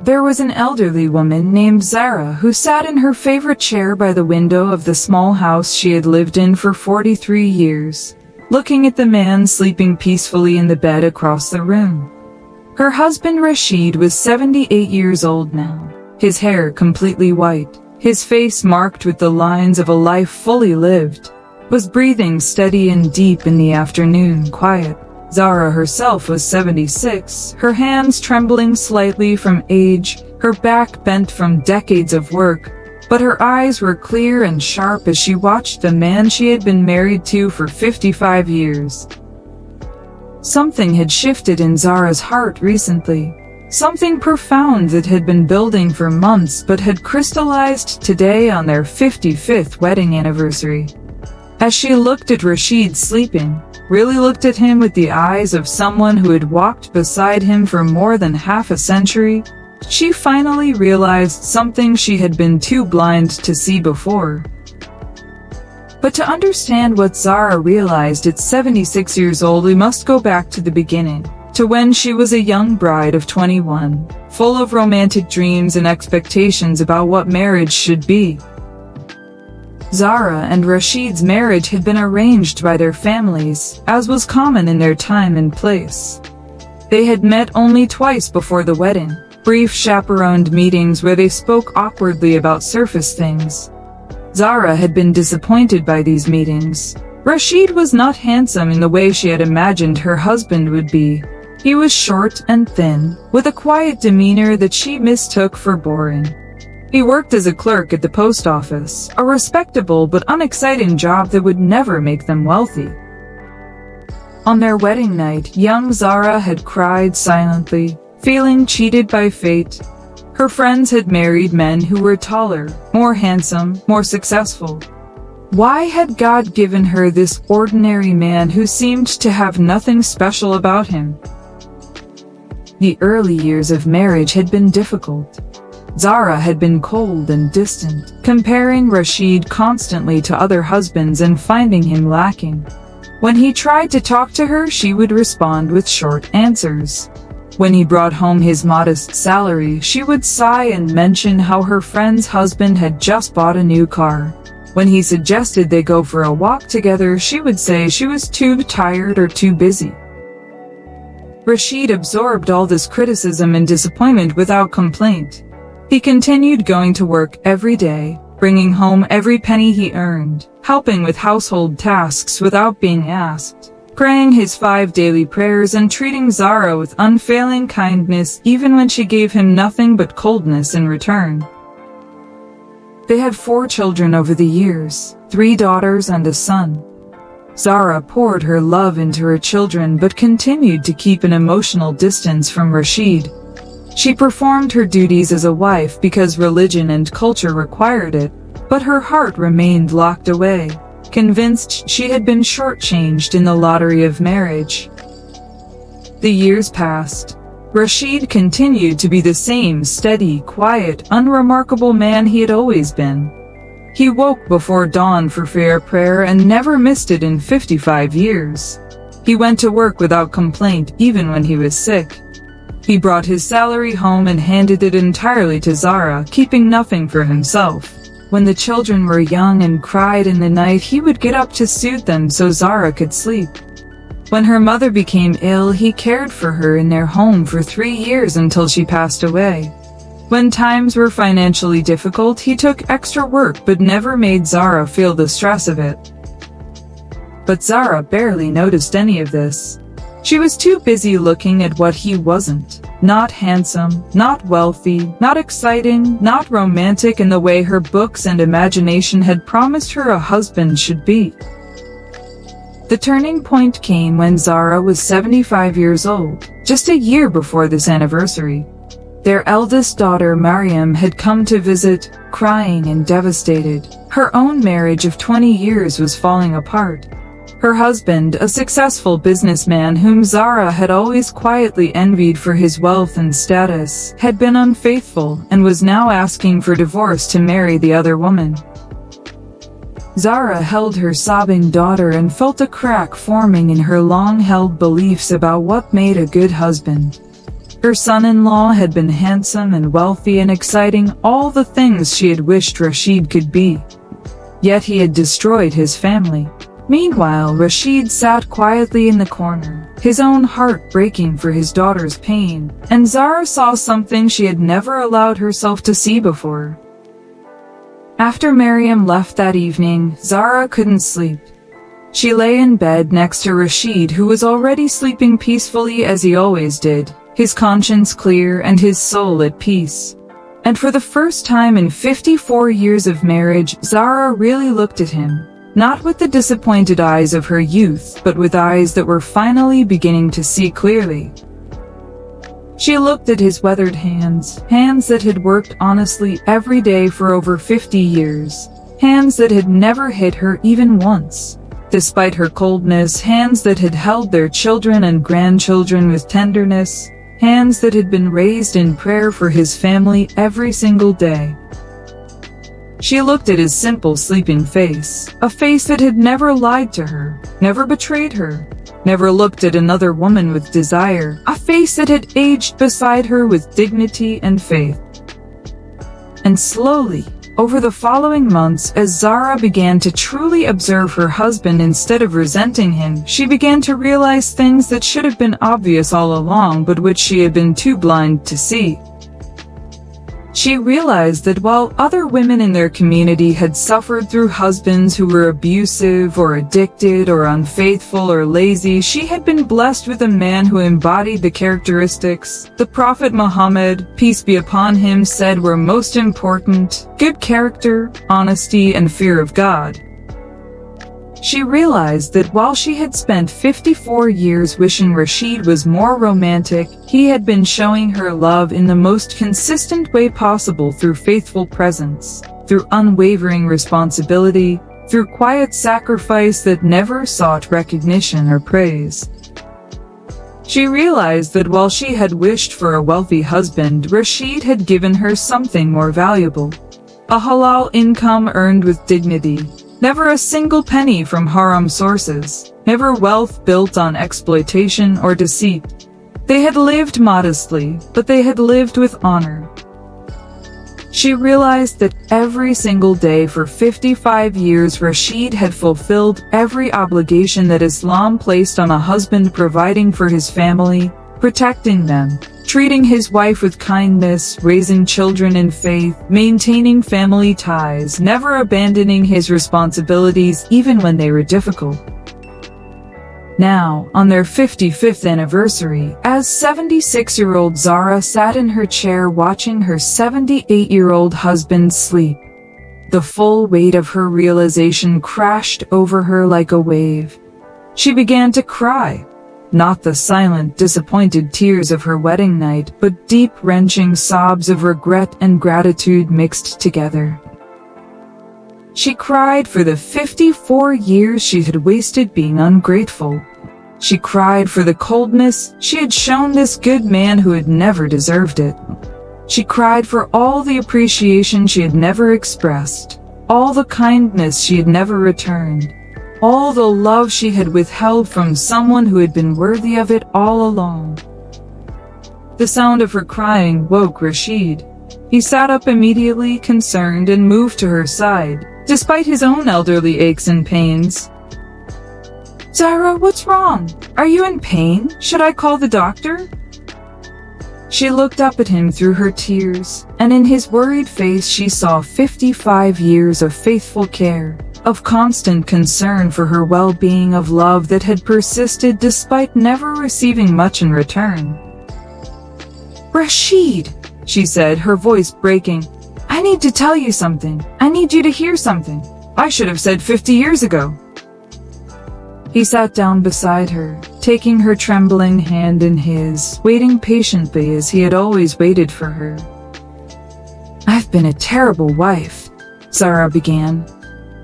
There was an elderly woman named Zara who sat in her favorite chair by the window of the small house she had lived in for 43 years, looking at the man sleeping peacefully in the bed across the room. Her husband Rashid was 78 years old now, his hair completely white, his face marked with the lines of a life fully lived, was breathing steady and deep in the afternoon quiet. Zara herself was 76, her hands trembling slightly from age, her back bent from decades of work, but her eyes were clear and sharp as she watched the man she had been married to for 55 years. Something had shifted in Zara's heart recently, something profound that had been building for months but had crystallized today on their 55th wedding anniversary. As she looked at Rashid sleeping, really looked at him with the eyes of someone who had walked beside him for more than half a century, she finally realized something she had been too blind to see before. But to understand what Zara realized at 76 years old, we must go back to the beginning, to when she was a young bride of 21, full of romantic dreams and expectations about what marriage should be. Zara and Rashid's marriage had been arranged by their families, as was common in their time and place. They had met only twice before the wedding, brief chaperoned meetings where they spoke awkwardly about surface things. Zara had been disappointed by these meetings. Rashid was not handsome in the way she had imagined her husband would be. He was short and thin, with a quiet demeanor that she mistook for boring. He worked as a clerk at the post office, a respectable but unexciting job that would never make them wealthy. On their wedding night, young Zara had cried silently, feeling cheated by fate. Her friends had married men who were taller, more handsome, more successful. Why had God given her this ordinary man who seemed to have nothing special about him? The early years of marriage had been difficult. Zara had been cold and distant, comparing Rashid constantly to other husbands and finding him lacking. When he tried to talk to her, she would respond with short answers. When he brought home his modest salary, she would sigh and mention how her friend's husband had just bought a new car. When he suggested they go for a walk together, she would say she was too tired or too busy. Rashid absorbed all this criticism and disappointment without complaint. He continued going to work every day, bringing home every penny he earned, helping with household tasks without being asked, praying his 5 daily prayers and treating Zara with unfailing kindness even when she gave him nothing but coldness in return. They had 4 children over the years, 3 daughters and a son. Zara poured her love into her children but continued to keep an emotional distance from Rashid. She performed her duties as a wife because religion and culture required it, but her heart remained locked away, convinced she had been shortchanged in the lottery of marriage. The years passed. Rashid continued to be the same steady, quiet, unremarkable man he had always been. He woke before dawn for prayer and never missed it in 55 years. He went to work without complaint even when he was sick. He brought his salary home and handed it entirely to Zara, keeping nothing for himself. When the children were young and cried in the night, he would get up to soothe them so Zara could sleep. When her mother became ill, he cared for her in their home for 3 years until she passed away. When times were financially difficult, he took extra work but never made Zara feel the stress of it. But Zara barely noticed any of this. She was too busy looking at what he wasn't. Not handsome, not wealthy, not exciting, not romantic in the way her books and imagination had promised her a husband should be. The turning point came when Zara was 75 years old, just a year before this anniversary. Their eldest daughter Mariam had come to visit, crying and devastated. Her own marriage of 20 years was falling apart. Her husband, a successful businessman whom Zara had always quietly envied for his wealth and status, had been unfaithful and was now asking for divorce to marry the other woman. Zara held her sobbing daughter and felt a crack forming in her long-held beliefs about what made a good husband. Her son-in-law had been handsome and wealthy and exciting, all the things she had wished Rashid could be. Yet he had destroyed his family. Meanwhile, Rashid sat quietly in the corner, his own heart breaking for his daughter's pain, and Zara saw something she had never allowed herself to see before. After Miriam left that evening, Zara couldn't sleep. She lay in bed next to Rashid, who was already sleeping peacefully as he always did, his conscience clear and his soul at peace. And for the first time in 54 years of marriage, Zara really looked at him, not with the disappointed eyes of her youth, but with eyes that were finally beginning to see clearly. She looked at his weathered hands, hands that had worked honestly every day for over 50 years, hands that had never hit her even once. Despite her coldness, hands that had held their children and grandchildren with tenderness, hands that had been raised in prayer for his family every single day. She looked at his simple sleeping face, a face that had never lied to her, never betrayed her, never looked at another woman with desire, a face that had aged beside her with dignity and faith. And slowly, over the following months, as Zara began to truly observe her husband instead of resenting him, she began to realize things that should have been obvious all along but which she had been too blind to see. She realized that while other women in their community had suffered through husbands who were abusive or addicted or unfaithful or lazy, she had been blessed with a man who embodied the characteristics the Prophet Muhammad, peace be upon him, said were most important: good character, honesty, and fear of God. She realized that while she had spent 54 years wishing Rashid was more romantic, he had been showing her love in the most consistent way possible through faithful presence, through unwavering responsibility, through quiet sacrifice that never sought recognition or praise. She realized that while she had wished for a wealthy husband, Rashid had given her something more valuable: a halal income earned with dignity. Never a single penny from haram sources, never wealth built on exploitation or deceit. They had lived modestly, but they had lived with honor. She realized that every single day for 55 years Rashid had fulfilled every obligation that Islam placed on a husband, providing for his family, protecting them, treating his wife with kindness, raising children in faith, maintaining family ties, never abandoning his responsibilities even when they were difficult. Now, on their 55th anniversary, as 76-year-old Zara sat in her chair watching her 78-year-old husband sleep, the full weight of her realization crashed over her like a wave. She began to cry. Not the silent, disappointed tears of her wedding night, but deep, wrenching sobs of regret and gratitude mixed together. She cried for the 54 years she had wasted being ungrateful. She cried for the coldness she had shown this good man who had never deserved it. She cried for all the appreciation she had never expressed, all the kindness she had never returned, all the love she had withheld from someone who had been worthy of it all along. The sound of her crying woke Rashid. He sat up immediately, concerned, and moved to her side, despite his own elderly aches and pains. "Zara, what's wrong? Are you in pain? Should I call the doctor?" She looked up at him through her tears, and in his worried face she saw 55 years of faithful care, of constant concern for her well-being, of love that had persisted despite never receiving much in return. "Rashid," she said, her voice breaking, "I need to tell you something. I need you to hear something. I should have said 50 years ago." He sat down beside her, taking her trembling hand in his, waiting patiently as he had always waited for her. "I've been a terrible wife," Zara began.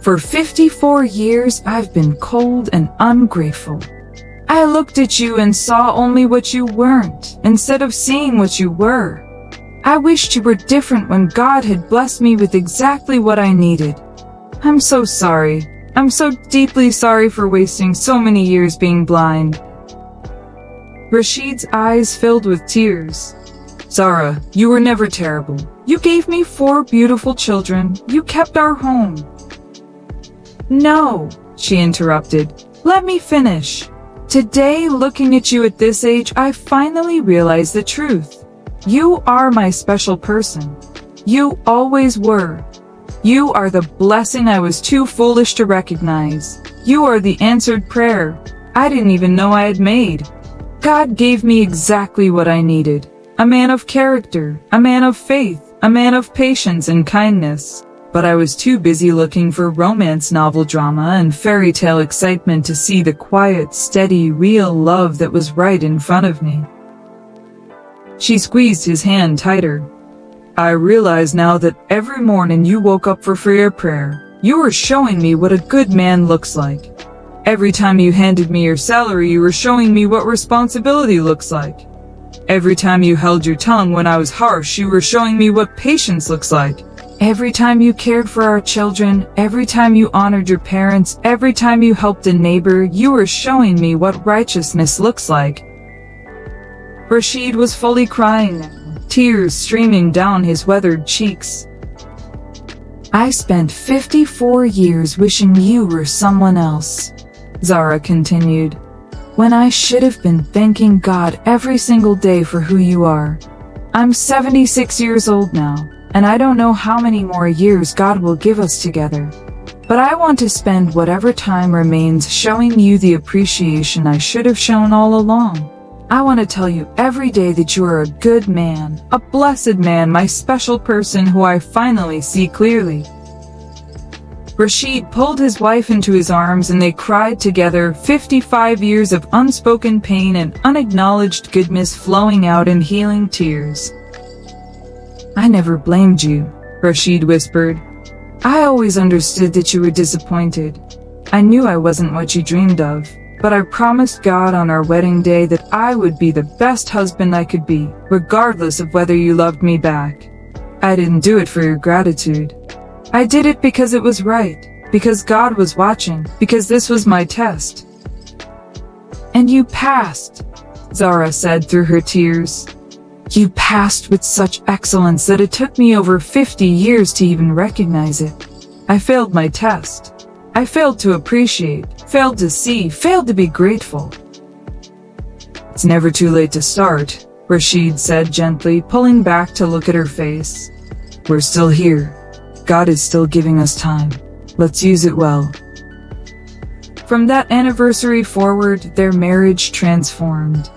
"For 54 years I've been cold and ungrateful. I looked at you and saw only what you weren't, instead of seeing what you were. I wished you were different when God had blessed me with exactly what I needed. I'm so sorry. I'm so deeply sorry for wasting so many years being blind." Rashid's eyes filled with tears. Zara, you were never terrible. You gave me 4 beautiful children. You kept our home. No, she interrupted. Let me finish. Today, looking at you at this age, I finally realized the truth. You are my special person. You always were. You are the blessing I was too foolish to recognize. You are the answered prayer I didn't even know I had made. God gave me exactly what I needed. A man of character, a man of faith, a man of patience and kindness. But I was too busy looking for romance novel drama and fairy tale excitement to see the quiet, steady, real love that was right in front of me. She squeezed his hand tighter. I realize now that every morning you woke up for prayer, you were showing me what a good man looks like. Every time you handed me your salary, you were showing me what responsibility looks like. Every time you held your tongue when I was harsh, you were showing me what patience looks like. Every time you cared for our children, every time you honored your parents, every time you helped a neighbor, you were showing me what righteousness looks like. Rashid was fully crying now, tears streaming down his weathered cheeks. I spent 54 years wishing you were someone else, Zara continued, when I should have been thanking God every single day for who you are. I'm 76 years old now, and I don't know how many more years God will give us together. But I want to spend whatever time remains showing you the appreciation I should have shown all along. I want to tell you every day that you are a good man, a blessed man, my special person who I finally see clearly. Rashid pulled his wife into his arms and they cried together, 55 years of unspoken pain and unacknowledged goodness flowing out in healing tears. I never blamed you, Rashid whispered. I always understood that you were disappointed. I knew I wasn't what you dreamed of, but I promised God on our wedding day that I would be the best husband I could be, regardless of whether you loved me back. I didn't do it for your gratitude. I did it because it was right, because God was watching, because this was my test. And you passed, Zara said through her tears. You passed with such excellence that it took me over 50 years to even recognize it. I failed my test. I failed to appreciate, failed to see, failed to be grateful. It's never too late to start, Rashid said gently, pulling back to look at her face. We're still here. God is still giving us time. Let's use it well. From that anniversary forward, their marriage transformed.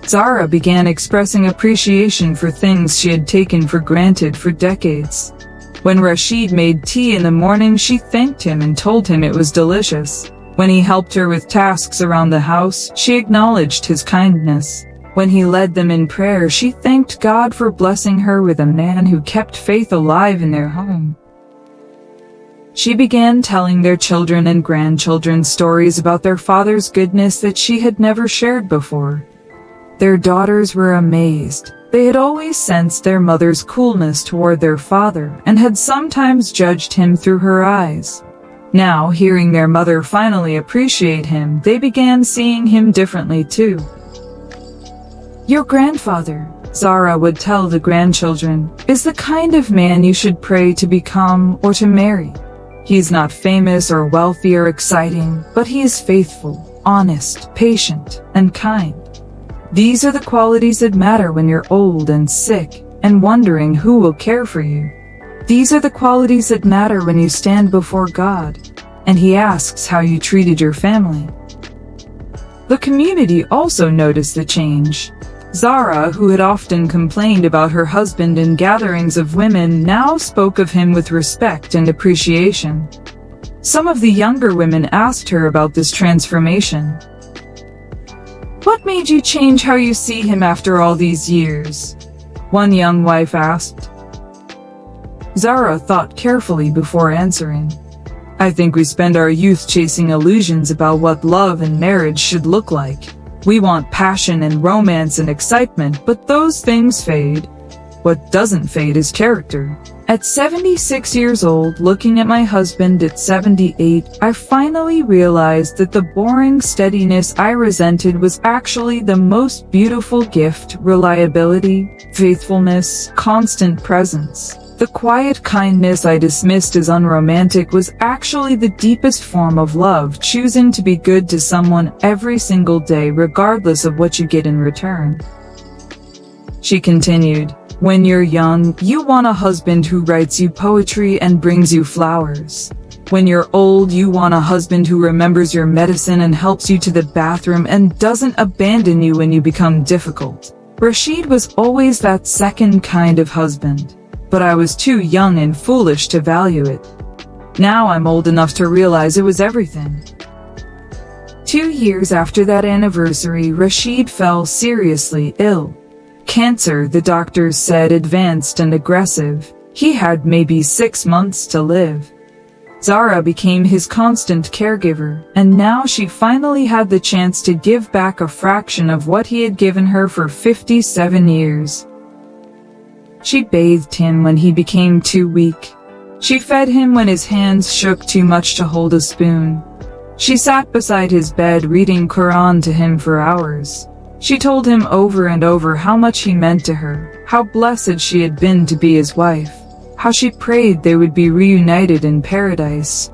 Zara began expressing appreciation for things she had taken for granted for decades. When Rashid made tea in the morning, she thanked him and told him it was delicious. When he helped her with tasks around the house, she acknowledged his kindness. When he led them in prayer, she thanked God for blessing her with a man who kept faith alive in their home. She began telling their children and grandchildren stories about their father's goodness that she had never shared before. Their daughters were amazed. They had always sensed their mother's coolness toward their father and had sometimes judged him through her eyes. Now, hearing their mother finally appreciate him, they began seeing him differently too. Your grandfather, Zara would tell the grandchildren, is the kind of man you should pray to become or to marry. He is not famous or wealthy or exciting, but he is faithful, honest, patient, and kind. These are the qualities that matter when you're old and sick and wondering who will care for you. These are the qualities that matter when you stand before God and He asks how you treated your family. The community also noticed the change. Zara, who had often complained about her husband in gatherings of women, now spoke of him with respect and appreciation. Some of the younger women asked her about this transformation. What made you change how you see him after all these years? One young wife asked. Zara thought carefully before answering. I think we spend our youth chasing illusions about what love and marriage should look like. We want passion and romance and excitement, but those things fade. What doesn't fade is character. At 76 years old, looking at my husband at 78, I finally realized that the boring steadiness I resented was actually the most beautiful gift: reliability, faithfulness, constant presence. The quiet kindness I dismissed as unromantic was actually the deepest form of love, choosing to be good to someone every single day regardless of what you get in return. She continued, "When you're young, you want a husband who writes you poetry and brings you flowers. When you're old, you want a husband who remembers your medicine and helps you to the bathroom and doesn't abandon you when you become difficult." Rashid was always that second kind of husband, but I was too young and foolish to value it. Now I'm old enough to realize it was everything. 2 years after that anniversary, Rashid fell seriously ill. Cancer, the doctors said, advanced and aggressive. He had maybe 6 months to live. Zara became his constant caregiver, and now she finally had the chance to give back a fraction of what he had given her for 57 years. She bathed him when he became too weak. She fed him when his hands shook too much to hold a spoon. She sat beside his bed reading Quran to him for hours. She told him over and over how much he meant to her, how blessed she had been to be his wife, how she prayed they would be reunited in paradise.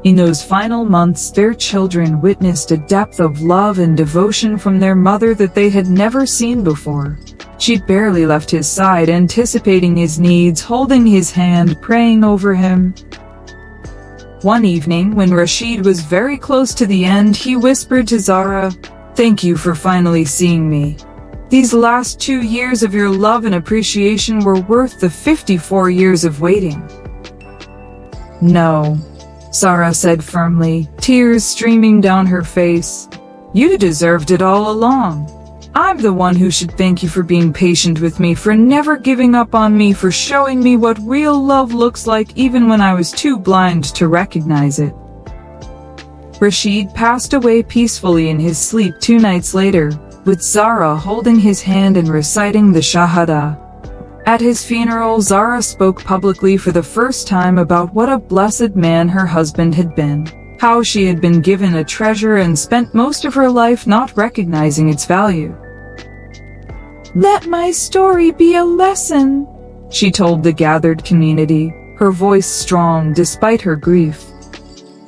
In those final months, their children witnessed a depth of love and devotion from their mother that they had never seen before. She barely left his side, anticipating his needs, holding his hand, praying over him. One evening, when Rashid was very close to the end, he whispered to Zara, "Thank you for finally seeing me. These last 2 years of your love and appreciation were worth the 54 years of waiting." "No," Zara said firmly, tears streaming down her face. "You deserved it all along. I'm the one who should thank you for being patient with me, for never giving up on me, for showing me what real love looks like even when I was too blind to recognize it." Rashid passed away peacefully in his sleep 2 nights later, with Zara holding his hand and reciting the Shahada. At his funeral, Zara spoke publicly for the first time about what a blessed man her husband had been, how she had been given a treasure and spent most of her life not recognizing its value. "Let my story be a lesson," she told the gathered community, her voice strong despite her grief.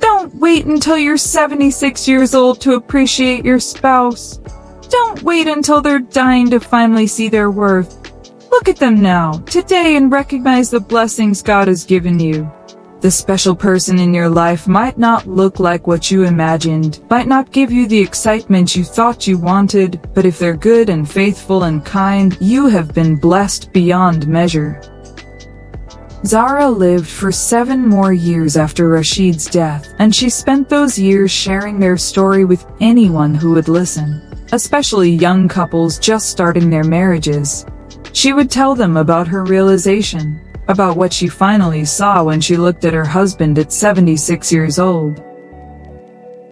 "Don't wait until you're 76 years old to appreciate your spouse. Don't wait until they're dying to finally see their worth. Look at them now, today, and recognize the blessings God has given you. The special person in your life might not look like what you imagined, might not give you the excitement you thought you wanted, but if they're good and faithful and kind, you have been blessed beyond measure." Zara lived for 7 more years after Rashid's death, and she spent those years sharing their story with anyone who would listen, especially young couples just starting their marriages. She would tell them about her realization, about what she finally saw when she looked at her husband at 76 years old.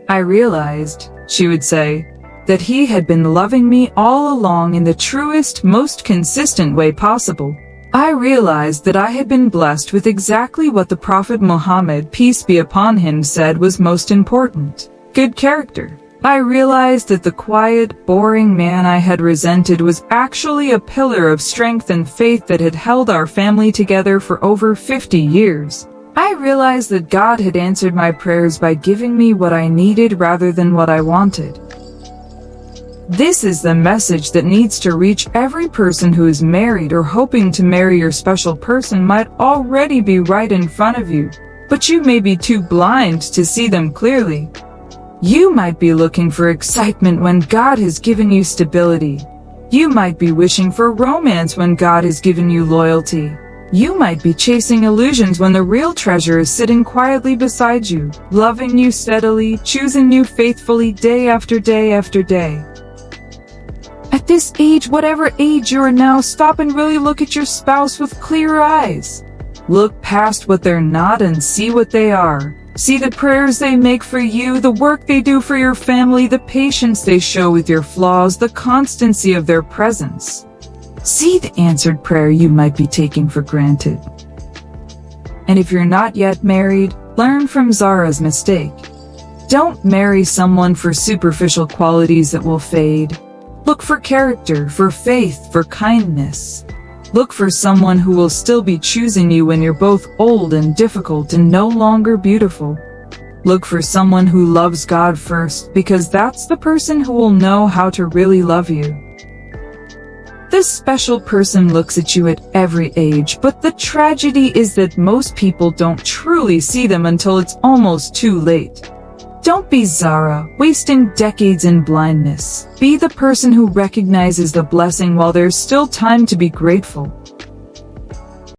"I realized," she would say, "that he had been loving me all along in the truest, most consistent way possible. I realized that I had been blessed with exactly what the Prophet Muhammad, peace be upon him, said was most important: good character. I realized that the quiet, boring man I had resented was actually a pillar of strength and faith that had held our family together for over 50 years. I realized that God had answered my prayers by giving me what I needed rather than what I wanted." This is the message that needs to reach every person who is married or hoping to marry. Your special person might already be right in front of you, but you may be too blind to see them clearly. You might be looking for excitement when God has given you stability. You might be wishing for romance when God has given you loyalty. You might be chasing illusions when the real treasure is sitting quietly beside you, loving you steadily, choosing you faithfully day after day after day. At this age, whatever age you are now, stop and really look at your spouse with clear eyes. Look past what they're not and see what they are. See the prayers they make for you, the work they do for your family, the patience they show with your flaws, the constancy of their presence. See the answered prayer you might be taking for granted. And if you're not yet married, learn from Zara's mistake. Don't marry someone for superficial qualities that will fade. Look for character, for faith, for kindness. Look for someone who will still be choosing you when you're both old and difficult and no longer beautiful. Look for someone who loves God first, because that's the person who will know how to really love you. This special person looks at you at every age, but the tragedy is that most people don't truly see them until it's almost too late. Don't be Zara, wasting decades in blindness. Be the person who recognizes the blessing while there's still time to be grateful.